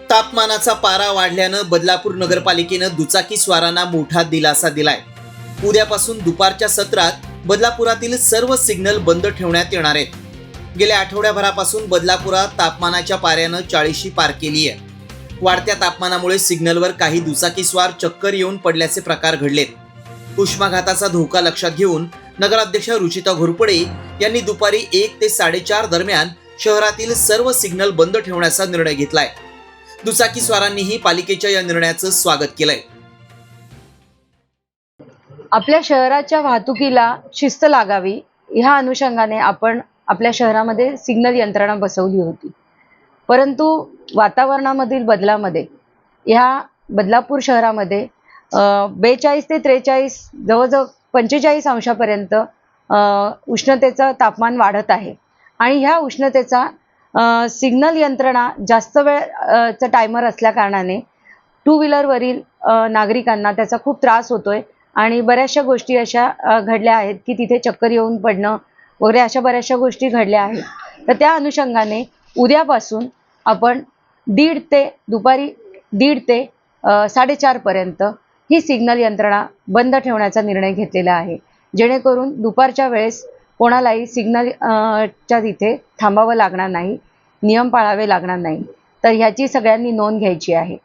तापमानाचा पारा वाढल्यानं बदलापूर नगरपालिकेनं दुचाकी स्वारांना मोठा दिलासा दिलाय। उद्यापासून दुपारच्या सत्रात बदलापुरातील सर्व सिग्नल बंद ठेवण्यात येणार आहेत। गेल्या आठवड्याभरापासून बदलापुरात तापमानाच्या पाऱ्यानं 40शी पार केली आहे। वाढत्या तापमानामुळे सिग्नलवर काही दुचाकीस्वार चक्कर येऊन पडल्याचे प्रकार घडलेत। उष्माघाताचा धोका लक्षात घेऊन नगराध्यक्ष रुचिता घोरपडे यांनी दुपारी 1 ते 4:30 दरम्यान शहरातील सर्व सिग्नल बंद ठेवण्याचा निर्णय घेतलाय। दुचाकीस्वारांनीही पालिकेच्या या निर्णयाचं स्वागत केलंय। आपल्या शहराच्या वाहतुकीला शिस्त लागावी ह्या अनुषंगाने आपण आपल्या शहरामध्ये सिग्नल यंत्रणा बसवली होती। परंतु वातावरणामधील बदलामध्ये ह्या बदलापूर शहरामध्ये 42 ते 43 जवळजवळ 45 अंशापर्यंत उष्णतेचं तापमान वाढत आहे आणि ह्या उष्णतेचा सिग्नल यंत्रणा जास्त वेळचा टायमर असल्या कारणाने टू व्हीलरवरील नागरिकांना त्याचा खूप त्रास होतोय आणि बऱ्याचशा गोष्टी अशा घडल्या आहेत की तिथे चक्कर येऊन पडणं वगैरे अशा बऱ्याचशा गोष्टी घडल्या आहेत। तर त्या अनुषंगाने उद्यापासून आपण दुपारी 1:30 ते 4:30 पर्यंत ही सिग्नल यंत्रणा बंद ठेवण्याचा निर्णय घेतलेला आहे, जेणेकरून दुपारच्या वेळेस कोणालाही सिग्नल च्या तिथे थांबावं लागणार नाही, नियम पाळावे लागणार नाही। तर ह्याची सगळ्यांनी नोंद घ्यायची आहे।